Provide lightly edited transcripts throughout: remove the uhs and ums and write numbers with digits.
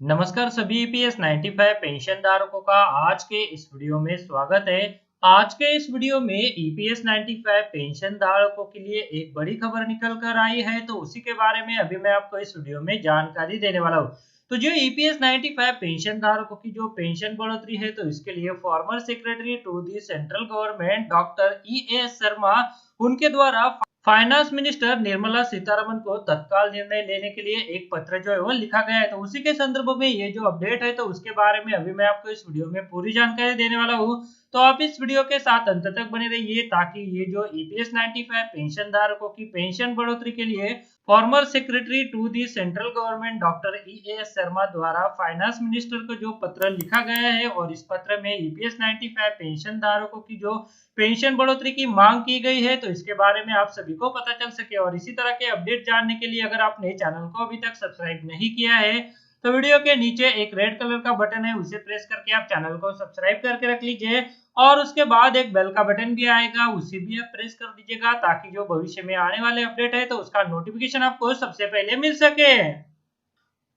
नमस्कार सभी EPS 95 pension धारकों का आज के इस वीडियो में स्वागत है। आज के इस वीडियो में ईपीएस 95 पेंशन धारकों के लिए एक बड़ी खबर निकल कर आई है, तो उसी के बारे में अभी मैं आपको इस वीडियो में जानकारी देने वाला हूँ। तो जो ईपीएस 95 पेंशन धारकों की जो पेंशन बढ़ोतरी है, तो इसके लिए former secretary to the central government doctor S Sharma उनके द्वारा फाइनेंस मिनिस्टर निर्मला सीतारमन को तत्काल निर्णय लेने के लिए एक पत्र जो है वो लिखा गया है। तो उसी के संदर्भ में ये जो अपडेट है, तो उसके बारे में अभी मैं आपको इस वीडियो में पूरी जानकारी देने वाला हूँ। तो आप इस वीडियो के साथ अंत तक बने रहिए, ताकि ये जो ईपीएस 95 पेंशन धारकों की पेंशन बढ़ोतरी के लिए former secretary to the central government doctor S Sharma द्वारा फाइनेंस मिनिस्टर को जो पत्र लिखा गया है, और इस पत्र में ईपीएस 95 पेंशन धारकों की जो पेंशन बढ़ोतरी की मांग की गई है, तो इसके बारे में आप सभी को पता चल सके। और इसी तरह के अपडेट जानने के लिए अगर आपने चैनल को अभी तक सब्सक्राइब नहीं किया है, तो वीडियो के नीचे एक रेड कलर का बटन है, उसे प्रेस करके आप चैनल को सब्सक्राइब करके रख लीजिए। और उसके बाद एक बेल का बटन भी आएगा, उसे भी आप प्रेस कर दीजिएगा, ताकि जो भविष्य में आने वाले अपडेट है, तो उसका नोटिफिकेशन आपको सबसे पहले मिल सके।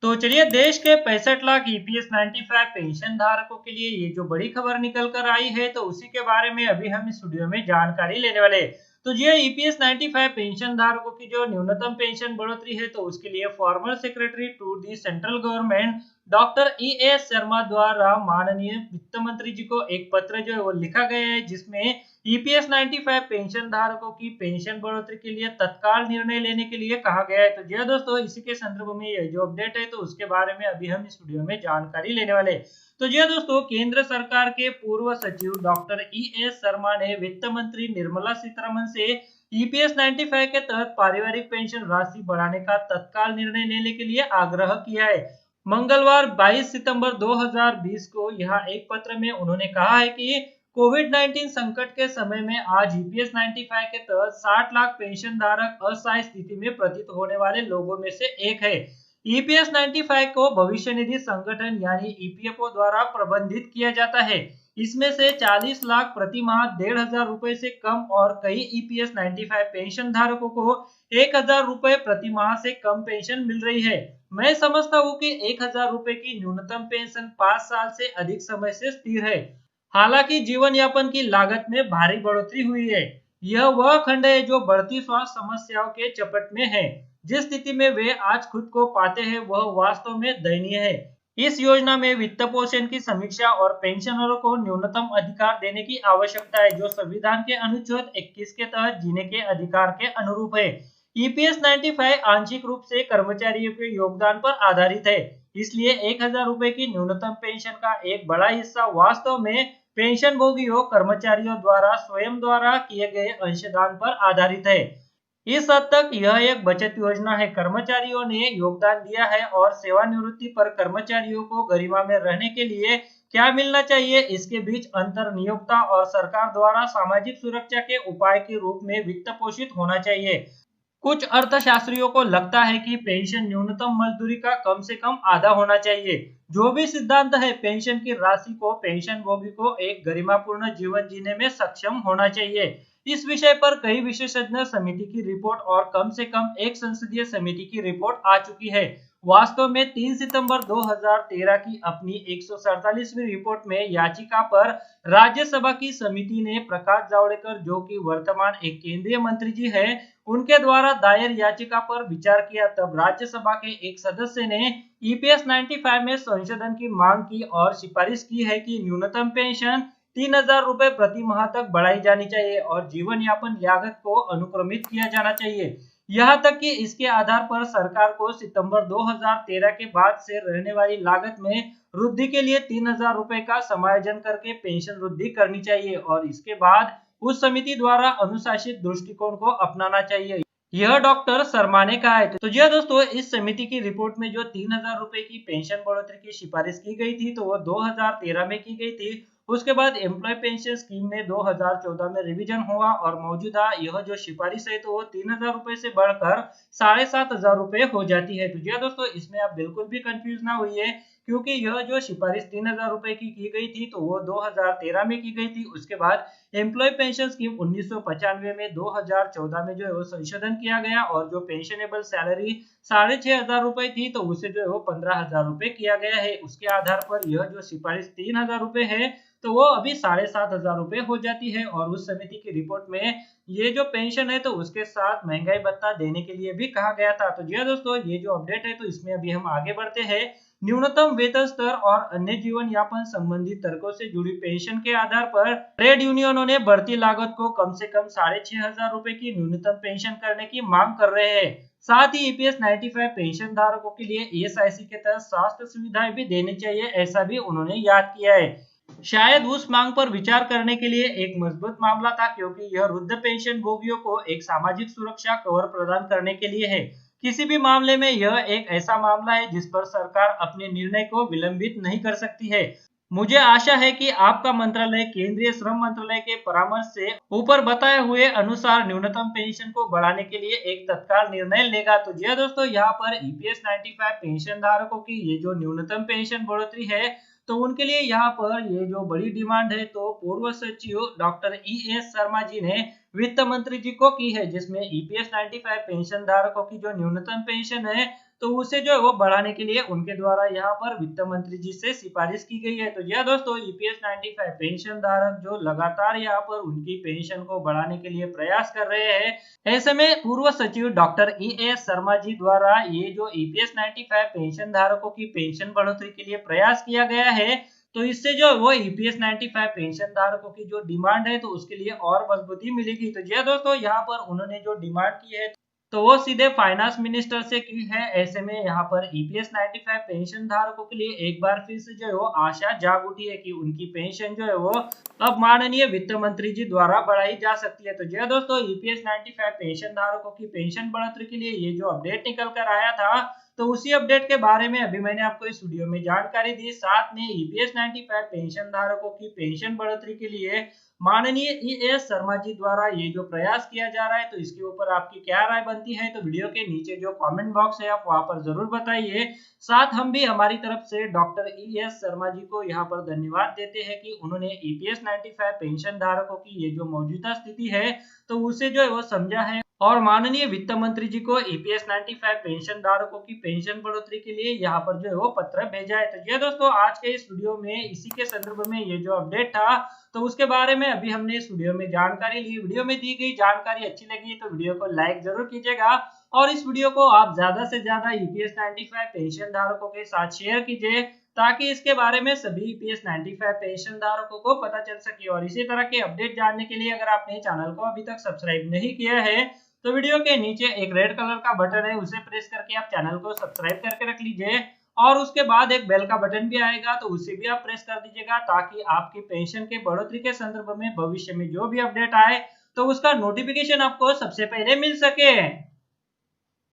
तो चलिए, देश के 65 लाख ईपीएस 95 पेंशन धारकों के लिए ये जो बड़ी खबर निकल कर आई है, तो उसी के बारे में अभी हम इस वीडियो में जानकारी लेने वाले हैं। तो ये ईपीएस 95 पेंशन धारकों की जो न्यूनतम पेंशन बढ़ोतरी है, तो उसके लिए former secretary to the central government doctor S Sharma द्वारा माननीय वित्त मंत्री जी को एक पत्र जो है वो लिखा गया है, जिसमें ईपीएस 95 पेंशन धारकों की पेंशन बढ़ोतरी के लिए तत्काल निर्णय लेने के लिए कहा गया है। तो जी हाँ दोस्तों, इसी के संदर्भ में ये जो अपडेट है, तो उसके बारे में अभी हम इस वीडियो में जानकारी लेने वाले हैं। तो जी हाँ दोस्तों, केंद्र सरकार के पूर्व सचिव डॉक्टर एस शर्मा ने वित्त मंत्री निर्मला सीतारमन से ईपीएस 95 के तहत पारिवारिक पेंशन राशि बढ़ाने का तत्काल निर्णय लेने के लिए आग्रह किया है। मंगलवार 22 सितंबर 2020 को यहाँ एक पत्र में उन्होंने कहा है कि कोविड 19 संकट के समय में आज ईपीएस 95 के तहत 60 लाख पेंशन धारक असहाय स्थिति में प्रतीत होने वाले लोगों में से एक है। ईपीएस 95 को भविष्य निधि संगठन यानी ईपीएफओ द्वारा प्रबंधित किया जाता है। इसमें से 40 लाख प्रति माह 1,500 रुपए से कम और कई ईपीएस 95 पेंशन धारकों को 1,000 रुपए प्रति माह से कम पेंशन मिल रही है। मैं समझता हूँ कि 1,000 रुपए की न्यूनतम पेंशन 5 साल से अधिक समय से स्थिर है। हालांकि जीवन यापन की लागत में भारी बढ़ोतरी हुई है। यह वह खंड है जो बढ़ती स्वास्थ्य समस्याओं के चपेट में है। जिस स्थिति में वे आज खुद को पाते हैं, वह वास्तव में दयनीय है। इस योजना में वित्त पोषण की समीक्षा और पेंशनरों को न्यूनतम अधिकार देने की आवश्यकता है, जो संविधान के अनुच्छेद 21 के तहत जीने के अधिकार के अनुरूप है। ईपीएस 95 आंशिक रूप से कर्मचारियों के योगदान पर आधारित है, इसलिए 1,000 रुपए की न्यूनतम पेंशन का एक बड़ा हिस्सा वास्तव में पेंशन भोगियों कर्मचारियों द्वारा स्वयं द्वारा किए गए अंशदान पर आधारित है। इस हद तक यह एक बचत योजना है। कर्मचारियों ने योगदान दिया है, और सेवानिवृत्ति पर कर्मचारियों को गरिमा में रहने के लिए क्या मिलना चाहिए, इसके बीच अंतर नियोक्ता और सरकार द्वारा सामाजिक सुरक्षा के उपाय के रूप में वित्त पोषित होना चाहिए। कुछ अर्थशास्त्रियों को लगता है कि पेंशन न्यूनतम मजदूरी का कम से कम आधा होना चाहिए। जो भी सिद्धांत है, पेंशन की राशि को पेंशन भोगी को एक गरिमापूर्ण जीवन जीने में सक्षम होना चाहिए। इस विषय पर कई विशेषज्ञ समिति की रिपोर्ट और कम से कम एक संसदीय समिति की रिपोर्ट आ चुकी है। वास्तव में 3 सितंबर 2013 की अपनी 147वीं रिपोर्ट में याचिका पर राज्यसभा की समिति ने प्रकाश जावड़ेकर, जो कि वर्तमान एक केंद्रीय मंत्री जी है, उनके द्वारा दायर याचिका पर विचार किया। तब राज्यसभा के एक सदस्य ने ईपीएस 95 में संशोधन की मांग की और सिफारिश की है कि न्यूनतम पेंशन 3,000 रुपए प्रति माह तक बढ़ाई जानी चाहिए और जीवन यापन लागत को अनुक्रमित किया जाना चाहिए। यहाँ तक कि इसके आधार पर सरकार को सितंबर 2013 के बाद से रहने वाली लागत में वृद्धि के लिए 3,000 रुपए का समायोजन करके पेंशन वृद्धि करनी चाहिए, और इसके बाद उस समिति द्वारा अनुशासित दृष्टिकोण को अपनाना चाहिए। यह डॉक्टर शर्मा ने कहा है। तो जी हाँ दोस्तों, इस समिति की रिपोर्ट में जो 3,000 रुपए की पेंशन बढ़ोतरी की सिफारिश की गई थी, तो वो 2013 में की गई थी। उसके बाद एम्प्लॉय पेंशन स्कीम में 2014 में रिवीजन हुआ, और मौजूदा यह जो सिफारिश है, तो वो 3,000 रुपए से बढ़कर 7,500 रुपए हो जाती है। तो जी हाँ दोस्तों, इसमें आप बिल्कुल भी कंफ्यूज ना हुई है, क्योंकि यह जो सिफारिश 3000 रुपए की गई थी तो वो 2013 में की गई थी। उसके बाद एम्प्लॉय पेंशन स्कीम 1995 में 2014 में जो है वो संशोधन किया गया और जो पेंशनेबल सैलरी 6500 रुपए थी तो उसे जो है वो 15000 रुपए किया गया है। उसके आधार पर यह जो सिफारिश 3000 रुपए है तो वो अभी 7500 रुपए हो जाती है। और उस समिति की रिपोर्ट में ये जो पेंशन है तो उसके साथ महंगाई भत्ता देने के लिए भी कहा गया था। तो जी हाँ दोस्तों, ये जो अपडेट है तो इसमें अभी हम आगे बढ़ते हैं। न्यूनतम वेतन स्तर और अन्य जीवन यापन संबंधी तर्कों से जुड़ी पेंशन के आधार पर ट्रेड यूनियनों ने बढ़ती लागत को कम से कम 6500 रुपए की न्यूनतम पेंशन करने की मांग कर रहे हैं। साथ ही ईपीएस 95 पेंशन धारकों के लिए ईएसआईसी के तहत स्वास्थ्य सुविधाएं भी देनी चाहिए, ऐसा भी उन्होंने याद किया है। शायद उस मांग पर विचार करने के लिए एक मजबूत मामला था, क्योंकि यह वृद्ध पेंशन भोगियों को एक सामाजिक सुरक्षा कवर प्रदान करने के लिए है। किसी भी मामले में यह एक ऐसा मामला है जिस पर सरकार अपने निर्णय को विलंबित नहीं कर सकती है। मुझे आशा है कि आपका मंत्रालय केंद्रीय श्रम मंत्रालय के परामर्श से ऊपर बताए हुए अनुसार न्यूनतम पेंशन को बढ़ाने के लिए एक तत्काल निर्णय लेगा। तो जी दोस्तों, यहाँ पर ईपीएस 95 पेंशन धारकों की ये जो न्यूनतम पेंशन बढ़ोतरी है तो उनके लिए यहाँ पर ये जो बड़ी डिमांड है तो पूर्व सचिव डॉक्टर ई.एस. शर्मा जी ने वित्त मंत्री जी को की है, जिसमें ईपीएस 95 पेंशन धारकों की जो न्यूनतम पेंशन है तो उसे जो है वो बढ़ाने के लिए उनके द्वारा यहाँ पर वित्त मंत्री जी से सिफारिश की गई है। तो यह दोस्तों, ईपीएस 95 पेंशन धारक जो लगातार यहाँ पर उनकी पेंशन को बढ़ाने के लिए प्रयास कर रहे हैं, ऐसे में पूर्व सचिव डॉक्टर ई.एस. शर्मा जी द्वारा ये जो ईपीएस 95 पेंशन धारकों की पेंशन बढ़ोतरी के लिए प्रयास किया गया है तो इससे जो वो ईपीएस 95 पेंशन धारकों की जो डिमांड है तो उसके लिए और मजबूती मिलेगी। तो जी दोस्तों, यहाँ पर उन्होंने जो डिमांड की है तो वो सीधे फाइनेंस मिनिस्टर से की है। ऐसे में यहाँ पर ईपीएस 95 पेंशन धारकों के लिए एक बार फिर से जो है वो आशा जाग उठी है कि उनकी पेंशन जो है वो अब माननीय वित्त मंत्री जी द्वारा बढ़ाई जा सकती है। तो जी दोस्तों, ईपीएस 95 पेंशन धारकों की पेंशन बढ़ोतरी के लिए ये जो अपडेट निकल कर आया था तो उसी अपडेट के बारे में अभी मैंने आपको इस वीडियो में जानकारी दी। साथ में ईपीएस 95 पेंशन धारकों की पेंशन बढ़ोतरी के लिए माननीय ई.एस. शर्मा जी द्वारा ये जो प्रयास किया जा रहा है तो इसके ऊपर आपकी क्या राय बनती है, तो वीडियो के नीचे जो कमेंट बॉक्स है आप वहां पर जरूर बताइए। साथ हम भी हमारी तरफ से डॉक्टर ई.एस. शर्मा जी को यहाँ पर धन्यवाद देते हैं कि उन्होंने ईपीएस 95 पेंशन धारकों की ये जो मौजूदा स्थिति है तो उसे जो है वो समझा है और माननीय वित्त मंत्री जी को ईपीएस 95 पेंशन धारकों की पेंशन बढ़ोतरी के लिए यहाँ पर जो है वो पत्र भेजा है। तो ये दोस्तों, आज के इस वीडियो में इसी के संदर्भ में ये जो अपडेट था तो उसके बारे में अभी हमने इस वीडियो में जानकारी ली। वीडियो में दी गई जानकारी अच्छी लगी तो वीडियो को लाइक जरूर कीजिएगा और इस वीडियो को आप ज्यादा से ज्यादा ईपीएस 95 पेंशन धारकों के साथ शेयर कीजिए, ताकि इसके बारे में सभी ईपीएस 95 पेंशन धारकों को पता चल सके। और इसी तरह के अपडेट जानने के लिए अगर आपने चैनल को अभी तक सब्सक्राइब नहीं किया है तो वीडियो के नीचे एक रेड कलर का बटन है, उसे प्रेस करके आप चैनल को सब्सक्राइब करके रख लीजिए और उसके बाद एक बेल का बटन भी आएगा तो उसे भी आप प्रेस कर दीजिएगा, ताकि आपकी पेंशन के बढ़ोतरी के संदर्भ में भविष्य में जो भी अपडेट आए तो उसका नोटिफिकेशन आपको सबसे पहले मिल सके।